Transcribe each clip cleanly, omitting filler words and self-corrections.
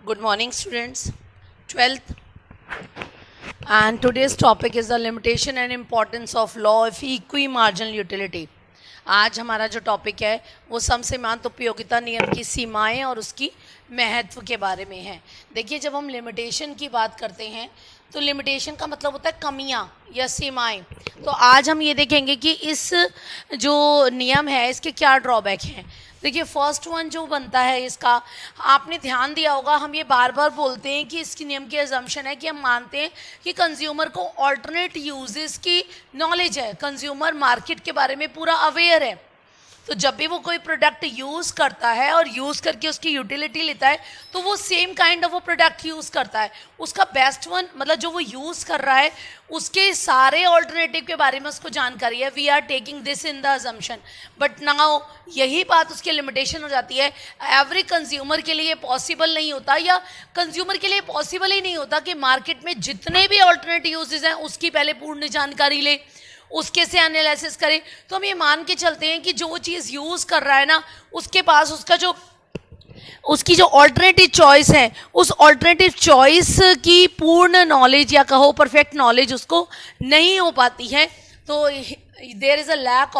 Good morning, students. 12th, and today's topic is the limitation and importance of law of equimarginal utility. आज हमारा जो topic है वो समसीमांत उपयोगिता नियम की सीमाएं और उसकी महत्व के बारे में है. देखिए, जब हम लिमिटेशन की बात करते हैं तो लिमिटेशन का मतलब होता है कमियां या सीमाएं. तो आज हम ये देखेंगे कि इस जो नियम है इसके क्या ड्रॉबैक हैं. देखिए, फर्स्ट वन जो बनता है इसका, आपने ध्यान दिया होगा, हम ये बार बार बोलते हैं कि इसकी नियम की अजम्पशन है कि हम मानते हैं कि कंज्यूमर को ऑल्टरनेट यूजेस की नॉलेज है, कंज्यूमर मार्केट के बारे में पूरा अवेयर है. तो जब भी वो कोई प्रोडक्ट यूज़ करता है और यूज़ करके उसकी यूटिलिटी लेता है तो वो सेम काइंड ऑफ वो प्रोडक्ट यूज़ करता है. उसका बेस्ट वन मतलब जो वो यूज़ कर रहा है उसके सारे ऑल्टरनेटिव के बारे में उसको जानकारी है. We are taking this in the assumption, but now यही बात उसकी लिमिटेशन हो जाती है. एवरी कंज्यूमर के लिए पॉसिबल नहीं होता, या कंज्यूमर के लिए पॉसिबल ही नहीं होता कि मार्केट में जितने भी ऑल्टरनेट यूजेस हैं उसकी पहले पूर्ण जानकारी ले, उसके से एनालिसिस करें. तो हम ये मान के चलते हैं कि जो चीज़ यूज़ कर रहा है ना, उसके पास उसकी जो ऑल्टरनेटिव चॉइस है, उस ऑल्टरनेटिव चॉइस की पूर्ण नॉलेज या कहो परफेक्ट नॉलेज उसको नहीं हो पाती है. तो there is a lack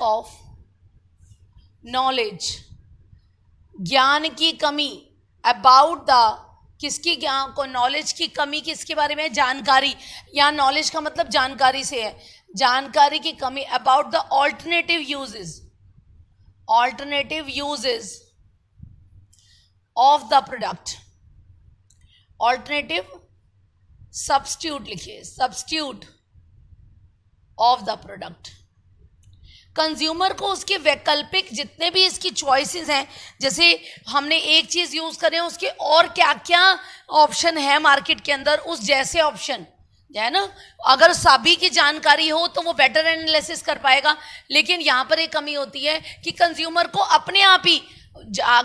of knowledge, ज्ञान की कमी अबाउट द, किसकी ज्ञान को, नॉलेज की कमी किसके बारे में, जानकारी. या नॉलेज का मतलब जानकारी से है, जानकारी की कमी about the alternative uses of the product. Alternative substitute लिखिए, substitute of the product. Consumer को उसके वैकल्पिक जितने भी इसकी चॉइसेस हैं, जैसे हमने एक चीज़ यूज़ करें उसके और क्या क्या ऑप्शन है मार्केट के अंदर, उस जैसे ऑप्शन है ना, अगर सभी की जानकारी हो तो वो बेटर एनालिसिस कर पाएगा. लेकिन यहाँ पर एक कमी होती है कि कंज्यूमर को अपने आप ही,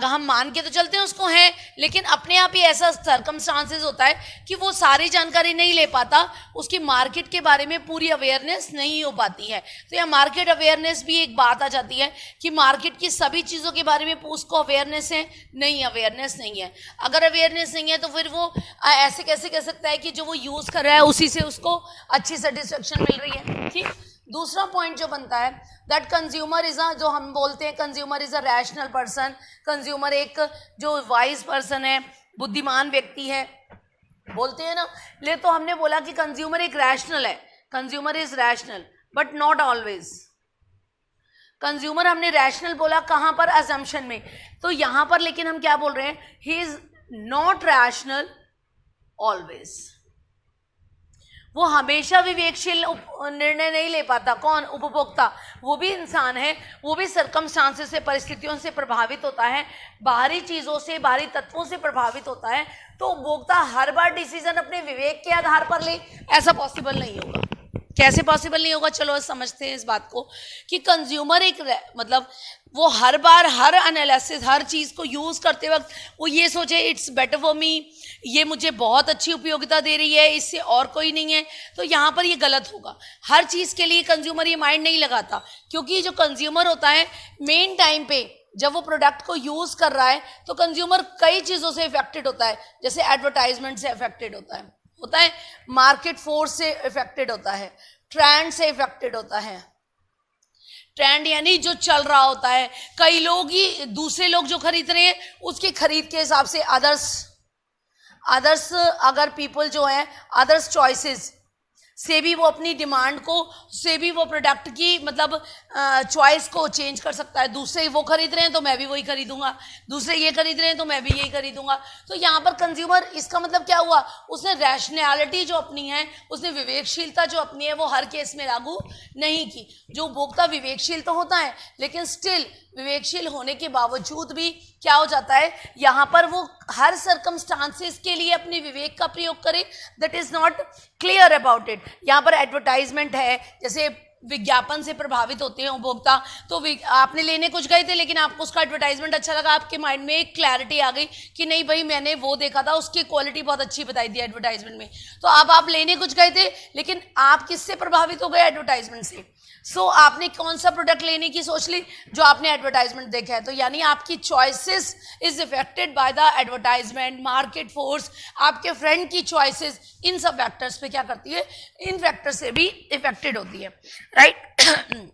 हम मान के तो चलते हैं उसको है, लेकिन अपने आप ही ऐसा सर्कमस्टांसेस होता है कि वो सारी जानकारी नहीं ले पाता, उसकी मार्केट के बारे में पूरी अवेयरनेस नहीं हो पाती है. तो यह मार्केट अवेयरनेस भी एक बात आ जाती है कि मार्केट की सभी चीज़ों के बारे में उसको अवेयरनेस है, नहीं अवेयरनेस नहीं है. अगर अवेयरनेस नहीं है तो फिर वो ऐसे कैसे कह सकता है कि जो वो यूज़ कर रहा है उसी से उसको अच्छी सेटिस्फेक्शन मिल रही है. ठीक. दूसरा पॉइंट जो बनता है दैट कंज्यूमर इज जो हम बोलते हैं consumer is a rational person. Consumer एक जो वाइज पर्सन है, बुद्धिमान व्यक्ति है, बोलते हैं ना. ले तो हमने बोला कि कंज्यूमर एक रैशनल है, consumer is rational but not always. Consumer हमने रैशनल बोला कहाँ पर, अजम्पशन में. तो यहाँ पर लेकिन हम क्या बोल रहे हैं, he is not rational always. वो हमेशा विवेकशील निर्णय नहीं ले पाता. कौन? उपभोक्ता. वो भी इंसान है, वो भी सर्कमस्टांसेस से, परिस्थितियों से प्रभावित होता है, बाहरी चीज़ों से, बाहरी तत्वों से प्रभावित होता है. तो उपभोक्ता हर बार डिसीजन अपने विवेक के आधार पर ले, ऐसा पॉसिबल नहीं होगा. कैसे पॉसिबल नहीं होगा, चलो समझते हैं इस बात को कि कंज्यूमर एक मतलब वो हर बार हर एनालिसिस, हर चीज़ को यूज़ करते वक्त वो ये सोचे इट्स बेटर फॉर मी, ये मुझे बहुत अच्छी उपयोगिता दे रही है, इससे और कोई नहीं है. तो यहाँ पर ये गलत होगा. हर चीज़ के लिए कंज्यूमर ये माइंड नहीं लगाता, क्योंकि जो कंज्यूमर होता है मेन टाइम पे जब वो प्रोडक्ट को यूज़ कर रहा है तो कंज्यूमर कई चीज़ों से इफेक्टेड होता है. जैसे एडवर्टाइजमेंट से इफेक्टेड होता है, मार्केट फोर्स से इफेक्टेड होता है, ट्रेंड से इफेक्टेड होता है. ट्रेंड यानी जो चल रहा होता है, कई लोग ही, दूसरे लोग जो खरीद रहे हैं उसके खरीद के हिसाब से अदर्स अगर पीपल जो है अदर्स चॉइसेस से भी वो अपनी डिमांड को, से भी वो प्रोडक्ट की मतलब चॉइस को चेंज कर सकता है. दूसरे वो खरीद रहे हैं तो मैं भी वही खरीदूंगा, दूसरे ये खरीद रहे हैं तो मैं भी यही खरीदूंगा. तो यहाँ पर कंज्यूमर, इसका मतलब क्या हुआ, उसने रैशनैलिटी जो अपनी है, उसने विवेकशीलता जो अपनी है वो हर केस में लागू नहीं की. जो उपभोक्ता विवेकशील तो होता है, लेकिन स्टिल विवेकशील होने के बावजूद भी क्या हो जाता है, यहाँ पर वो हर सर्कमस्टांसेस के लिए अपने विवेक का प्रयोग करे. That is not clear about it. यहाँ पर एडवर्टाइजमेंट है, जैसे विज्ञापन से प्रभावित होते हैं उपभोक्ता. तो आपने लेने कुछ गए थे लेकिन आपको उसका एडवर्टाइजमेंट अच्छा लगा, आपके माइंड में एक क्लैरिटी आ गई कि नहीं भाई मैंने वो देखा था, उसकी क्वालिटी बहुत अच्छी बताई थी एडवर्टाइजमेंट में. तो अब आप लेने कुछ गए थे लेकिन आप किससे प्रभावित हो गए, एडवर्टाइजमेंट से. सो आपने कौन सा प्रोडक्ट लेने की सोच ली, जो आपने एडवर्टाइजमेंट देखा है, तो यानी आपकी choices is affected by the advertisement, market force, आपके फ्रेंड की चॉइसेस, इन सब फैक्टर्स पे क्या करती है, इन फैक्टर से भी इफेक्टेड होती है, राइट।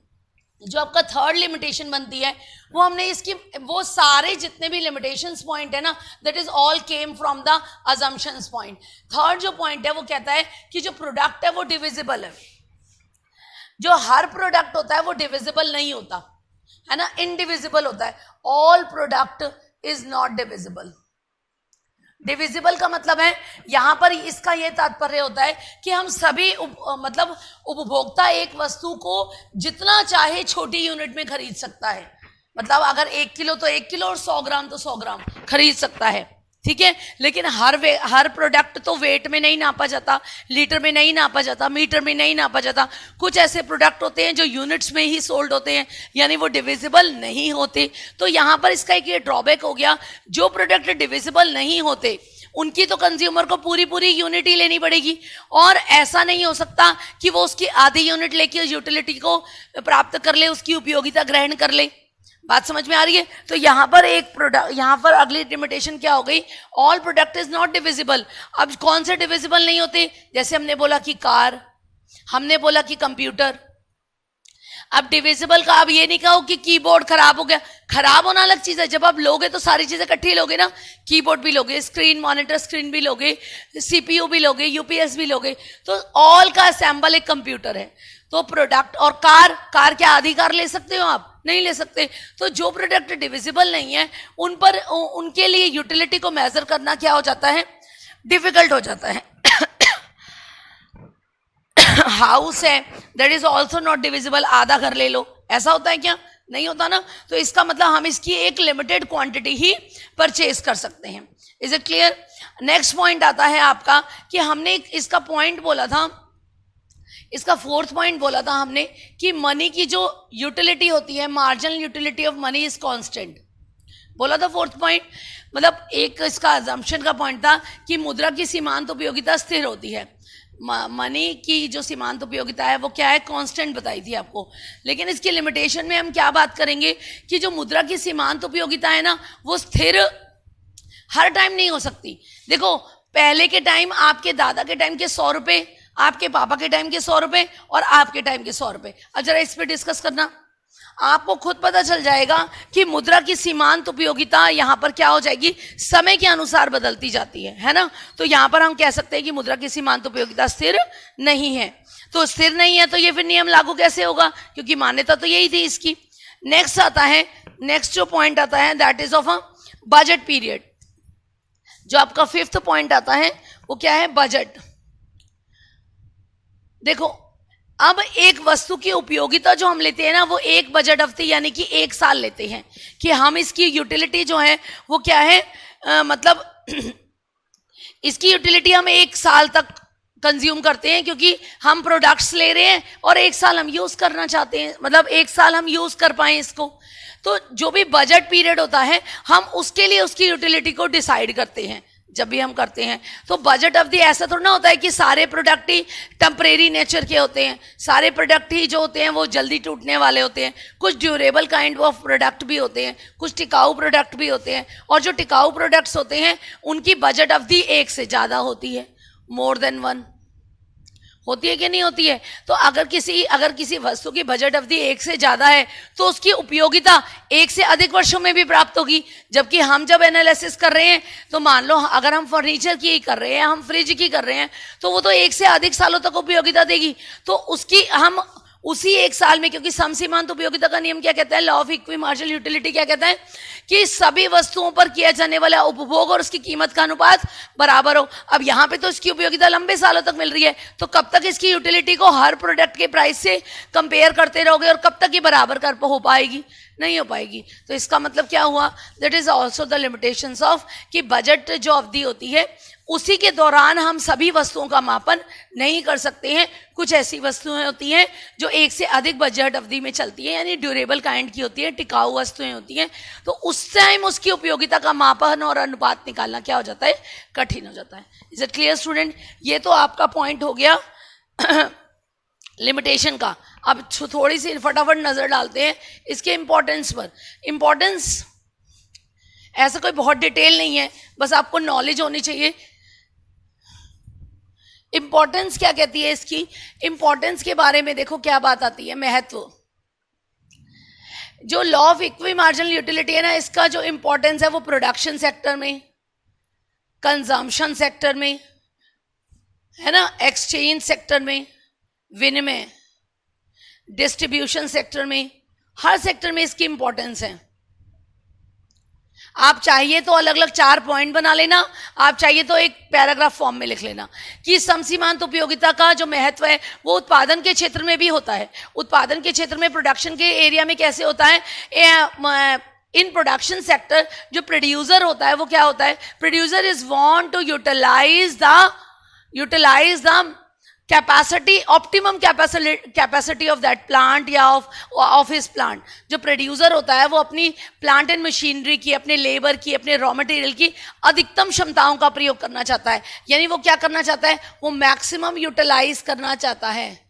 जो आपका थर्ड लिमिटेशन बनती है वो हमने इसकी, वो सारे जितने भी लिमिटेशंस पॉइंट है ना, that is all came from the assumptions point. Third जो पॉइंट है वो कहता है कि जो प्रोडक्ट है वो डिविजिबल है। जो हर प्रोडक्ट होता है वो डिविजिबल नहीं होता है ना, इनडिविजिबल होता है। All product is not divisible. Divisible का मतलब है यहां पर इसका यह तात्पर्य होता है कि हम सभी मतलब उपभोक्ता एक वस्तु को जितना चाहे छोटी यूनिट में खरीद सकता है। मतलब अगर 1 किलो तो 1 किलो और 100 ग्राम तो 100 ग्राम खरीद सकता है, ठीक है। लेकिन हर प्रोडक्ट तो वेट में नहीं नापा जाता, लीटर में नहीं नापा जाता, मीटर में नहीं नापा जाता। कुछ ऐसे प्रोडक्ट होते हैं जो यूनिट्स में ही सोल्ड होते हैं, यानी वो डिविजिबल नहीं होते। तो यहाँ पर इसका एक ये ड्रॉबैक हो गया, जो प्रोडक्ट डिविजिबल नहीं होते उनकी तो कंज्यूमर को पूरी पूरी यूनिट ही लेनी पड़ेगी, और ऐसा नहीं हो सकता कि वो उसकी आधी यूनिट लेके यूटिलिटी को प्राप्त कर ले, उसकी उपयोगिता ग्रहण कर ले। बात समझ में आ रही है? तो यहां पर एक प्रोडक्ट, यहां पर अगली लिमिटेशन क्या हो गई, all product is not divisible. अब कौन से डिविजिबल नहीं होते, जैसे हमने बोला कि कार, हमने बोला कि कंप्यूटर। अब डिविजिबल का अब ये नहीं कहो कि कीबोर्ड खराब हो गया, खराब होना अलग चीज है। जब आप लोगे तो सारी चीजें इकट्ठी लोगे ना, कीबोर्ड भी लोगे, स्क्रीन मॉनिटर स्क्रीन भी लोगे, सीपीयू भी लोगे, यूपीएस भी लोगे, तो ऑल का असेंबल एक कंप्यूटर है। तो प्रोडक्ट, और कार क्या आधी कार ले सकते हो आप? नहीं ले सकते। तो जो प्रोडक्ट डिविजिबल नहीं है उन पर, उनके लिए यूटिलिटी को मेजर करना क्या हो जाता है, डिफिकल्ट हो जाता है। हाउस है, that is also not divisible, आधा घर ले लो, ऐसा होता है क्या? नहीं होता ना। तो इसका मतलब हम इसकी एक लिमिटेड क्वांटिटी ही परचेज कर सकते हैं। Is it clear? Next point आता है आपका कि हमने इसका पॉइंट बोला था, इसका फोर्थ पॉइंट बोला था हमने कि मनी की जो यूटिलिटी होती है, marginal utility of money is constant, बोला था फोर्थ पॉइंट। मतलब एक इसका अजम्पशन का पॉइंट था कि मुद्रा की सीमांत उपयोगिता स्थिर होती है, मनी की जो सीमांत उपयोगिता है वो क्या है, कांस्टेंट बताई थी आपको। लेकिन इसकी लिमिटेशन में हम क्या बात करेंगे कि जो मुद्रा की सीमांत उपयोगिता है ना, वो स्थिर हर टाइम नहीं हो सकती। देखो पहले के टाइम, आपके दादा के टाइम के 100 रुपए, आपके पापा के टाइम के 100 रुपए और आपके टाइम के 100 रुपए। अब जरा इस पे डिस्कस करना, आपको खुद पता चल जाएगा कि मुद्रा की सीमांत उपयोगिता यहां पर क्या हो जाएगी, समय के अनुसार बदलती जाती है ना। तो यहां पर हम कह सकते हैं कि मुद्रा की सीमांत उपयोगिता स्थिर नहीं है। तो स्थिर नहीं है तो ये फिर नियम लागू कैसे होगा, क्योंकि मान्यता तो यही थी इसकी। नेक्स्ट आता है, नेक्स्ट जो पॉइंट आता है that is of a budget period. जो आपका फिफ्थ पॉइंट आता है वो क्या है, बजट। देखो अब एक वस्तु की उपयोगिता जो हम लेते हैं ना, वो एक बजट अवधि यानी कि 1 साल लेते हैं कि हम इसकी यूटिलिटी जो है वो क्या है, मतलब इसकी यूटिलिटी हम 1 साल तक कंज्यूम करते हैं, क्योंकि हम प्रोडक्ट्स ले रहे हैं और 1 साल हम यूज करना चाहते हैं, मतलब 1 साल हम यूज कर पाए इसको। तो जो भी बजट पीरियड होता है हम उसके लिए उसकी यूटिलिटी को डिसाइड करते हैं जब भी हम करते हैं। तो बजट अवधि ऐसा थोड़ा ना होता है कि सारे प्रोडक्ट ही टेम्परेरी नेचर के होते हैं, सारे प्रोडक्ट ही जो होते हैं वो जल्दी टूटने वाले होते हैं। कुछ ड्यूरेबल काइंड ऑफ प्रोडक्ट भी होते हैं, कुछ टिकाऊ प्रोडक्ट भी होते हैं, और जो टिकाऊ प्रोडक्ट्स होते हैं उनकी बजट अवधि 1 से ज़्यादा होती है, मोर देन 1 होती है कि नहीं होती है। तो अगर किसी वस्तु की बजट अवधि 1 से ज्यादा है तो उसकी उपयोगिता 1 से अधिक वर्षों में भी प्राप्त होगी। जबकि हम जब एनालिसिस कर रहे हैं तो मान लो अगर हम फर्नीचर की कर रहे हैं, हम फ्रिज की कर रहे हैं, तो वो तो 1 से अधिक सालों तक उपयोगिता देगी। तो उसकी हम उसी 1 साल में, क्योंकि समसीमांत उपयोगिता का नियम क्या कहता है, law of equi marginal utility क्या कहता है कि सभी वस्तुओं पर किया जाने वाला उपभोग और उसकी कीमत का अनुपात बराबर हो। अब यहाँ पे तो इसकी उपयोगिता लंबे सालों तक मिल रही है, तो कब तक इसकी यूटिलिटी को हर प्रोडक्ट के प्राइस से कंपेयर करते रहोगे और कब तक ये बराबर कर हो पाएगी, नहीं हो पाएगी। तो इसका मतलब क्या हुआ, that is also the limitations of कि बजट जो अवधि होती है उसी के दौरान हम सभी वस्तुओं का मापन नहीं कर सकते हैं। कुछ ऐसी वस्तुएं होती हैं जो 1 से अधिक बजट अवधि में चलती है, यानी ड्यूरेबल काइंड की होती है, टिकाऊ वस्तुएं होती हैं, तो उस टाइम उसकी उपयोगिता का मापन और अनुपात निकालना क्या हो जाता है, कठिन हो जाता है। Is it clear student? ये तो आपका पॉइंट हो गया लिमिटेशन का। अब थोड़ी सी फटाफट नजर डालते हैं इसके इंपॉर्टेंस पर। इंपॉर्टेंस ऐसा कोई बहुत डिटेल नहीं है, बस आपको नॉलेज होनी चाहिए। इंपॉर्टेंस क्या कहती है इसकी? इंपॉर्टेंस के बारे में देखो क्या बात आती है, महत्व। जो law of equi marginal utility है ना, इसका जो इंपॉर्टेंस है वो प्रोडक्शन सेक्टर में, कंजम्पशन सेक्टर में, है ना, एक्सचेंज सेक्टर में, विनिमय, डिस्ट्रीब्यूशन सेक्टर में, हर सेक्टर में इसकी इंपॉर्टेंस है। आप चाहिए तो अलग अलग 4 पॉइंट बना लेना, आप चाहिए तो एक पैराग्राफ फॉर्म में लिख लेना कि समसीमांत उपयोगिता का जो महत्व है वो उत्पादन के क्षेत्र में भी होता है। उत्पादन के क्षेत्र में, प्रोडक्शन के एरिया में कैसे होता है? इन प्रोडक्शन सेक्टर जो प्रोड्यूसर होता है वो क्या होता है? Producer is want to utilise the capacity, optimum capacity of that plant या ऑफ हिज प्लांट। जो प्रोड्यूसर होता है वो अपनी प्लांट एंड मशीनरी की, अपने लेबर की, अपने रॉ मटेरियल की अधिकतम क्षमताओं का प्रयोग करना चाहता है। यानी वो क्या करना चाहता है? वो मैक्सिमम यूटिलाइज करना चाहता है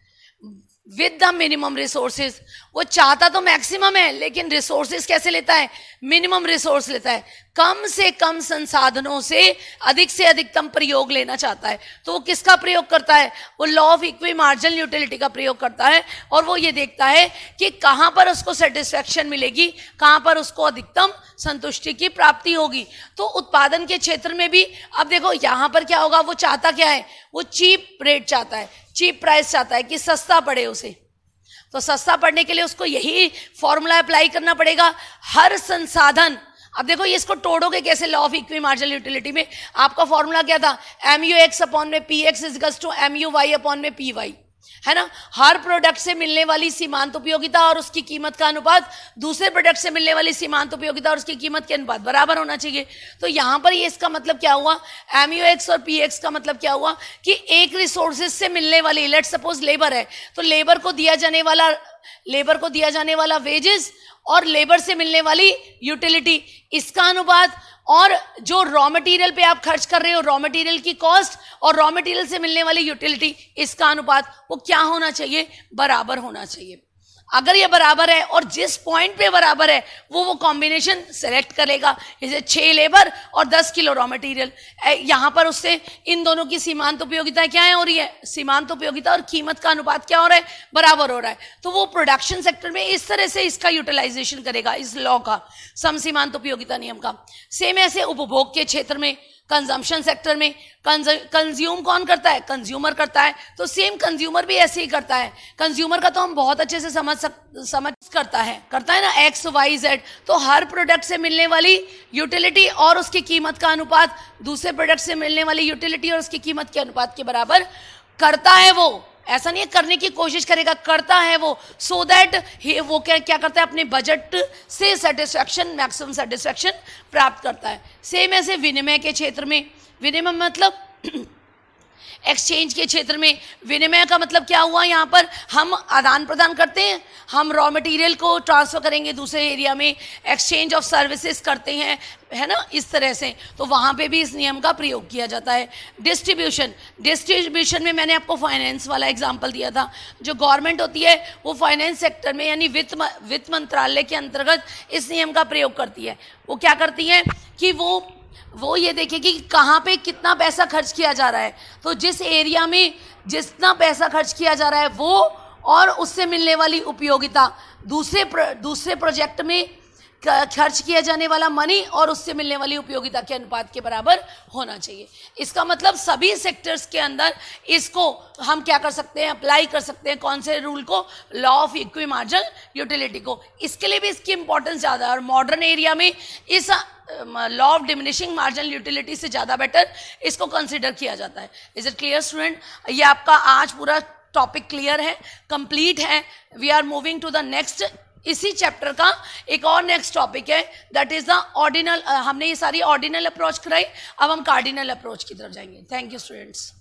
विद द मिनिमम रिसोर्सेज। वो चाहता तो मैक्सिमम है, लेकिन रिसोर्सेज कैसे लेता है? मिनिमम रिसोर्स लेता है, कम से कम संसाधनों से अधिकतम प्रयोग लेना चाहता है। तो वो किसका प्रयोग करता है? वो law of equi marginal utility का प्रयोग करता है, और वो ये देखता है कि कहाँ पर उसको सेटिस्फैक्शन मिलेगी, कहाँ पर उसको अधिकतम संतुष्टि की प्राप्ति होगी। तो उत्पादन के क्षेत्र में भी अब देखो यहाँ पर क्या होगा, वो चाहता क्या है? वो चीप रेट चाहता है, चीप प्राइस चाहता है कि सस्ता पड़े उसे। तो सस्ता पड़ने के लिए उसको यही फॉर्मूला अप्लाई करना पड़ेगा। हर संसाधन, अब देखो ये इसको तोड़ोगे कैसे? Law of equi marginal utility में आपका फॉर्मूला क्या था? MUX अपॉन में PX is equals to MUY upon में PY, है ना। हर प्रोडक्ट से मिलने वाली सीमांत उपयोगिता और उसकी कीमत का अनुपात दूसरे प्रोडक्ट से मिलने वाली सीमांत उपयोगिता और उसकी कीमत के अनुपात बराबर होना चाहिए। तो यहां पर ये इसका मतलब क्या हुआ? MUX और PX का मतलब क्या हुआ कि एक रिसोर्सेज से मिलने वाली, लेट सपोज लेबर है, तो लेबर को दिया जाने वाला वेजेस और लेबर से मिलने वाली यूटिलिटी, इसका अनुपात, और जो रॉ मटेरियल पे आप खर्च कर रहे हो, रॉ मटेरियल की कॉस्ट और रॉ मटेरियल से मिलने वाली यूटिलिटी, इसका अनुपात वो क्या होना चाहिए? बराबर होना चाहिए। अगर ये बराबर है और जिस पॉइंट पे बराबर है वो कॉम्बिनेशन सेलेक्ट करेगा, जैसे 6 लेबर और 10 किलो रॉ मटेरियल, यहाँ पर उससे इन दोनों की सीमांत उपयोगिता क्या है हो रही है? सीमांत उपयोगिता और कीमत का अनुपात क्या हो रहा है? बराबर हो रहा है। तो वो प्रोडक्शन सेक्टर में इस तरह से इसका यूटिलाइजेशन करेगा, इस लॉ का, समसीमांत उपयोगिता नियम का। सेम ऐसे उपभोग के क्षेत्र में, कंजम्पशन सेक्टर में, कंज्यूम कौन करता है? कंज्यूमर करता है। तो सेम कंज्यूमर भी ऐसे ही करता है। कंज्यूमर का तो हम बहुत अच्छे से समझ करता है ना, XYZ। तो हर प्रोडक्ट से मिलने वाली यूटिलिटी और उसकी कीमत का अनुपात दूसरे प्रोडक्ट से मिलने वाली यूटिलिटी और उसकी कीमत के अनुपात के बराबर करता है। वो ऐसा नहीं है करने की कोशिश करेगा, करता है वो, सो दैट वो क्या करता है? अपने बजट से सेटिस्फैक्शन, मैक्सिमम सेटिस्फैक्शन प्राप्त करता है। सेम ऐसे विनिमय के क्षेत्र में, विनिमय मतलब एक्सचेंज के क्षेत्र में, विनिमय का मतलब क्या हुआ? यहाँ पर हम आदान प्रदान करते हैं, हम रॉ मटेरियल को ट्रांसफर करेंगे दूसरे एरिया में, एक्सचेंज ऑफ सर्विसेज करते हैं, है ना, इस तरह से। तो वहाँ पे भी इस नियम का प्रयोग किया जाता है। डिस्ट्रीब्यूशन में मैंने आपको फाइनेंस वाला एग्जांपल दिया था। जो गवर्नमेंट होती है वो फाइनेंस सेक्टर में, यानी वित्त मंत्रालय के अंतर्गत इस नियम का प्रयोग करती है। वो क्या करती है कि वो ये देखेगी कि कहाँ पे कितना पैसा खर्च किया जा रहा है। तो जिस एरिया में जितना पैसा खर्च किया जा रहा है वो और उससे मिलने वाली उपयोगिता, दूसरे प्रोजेक्ट में खर्च किया जाने वाला मनी और उससे मिलने वाली उपयोगिता के अनुपात के बराबर होना चाहिए। इसका मतलब सभी सेक्टर्स के अंदर इसको हम क्या कर सकते हैं? अप्लाई कर सकते हैं। कौन से रूल को? Law of equi marginal utility को। इसके लिए भी इसकी इंपॉर्टेंस ज़्यादा है, और मॉडर्न एरिया में इस law of diminishing marginal utility से ज़्यादा बेटर इसको कंसिडर किया जाता है। Is it clear student? ये आपका आज पूरा टॉपिक क्लियर है, कंप्लीट है। We are moving to the next. इसी चैप्टर का एक और नेक्स्ट टॉपिक है, दैट इज द ऑर्डिनल। हमने ये सारी ऑर्डिनल अप्रोच कराई, अब हम कार्डिनल अप्रोच की तरफ जाएंगे। Thank you students.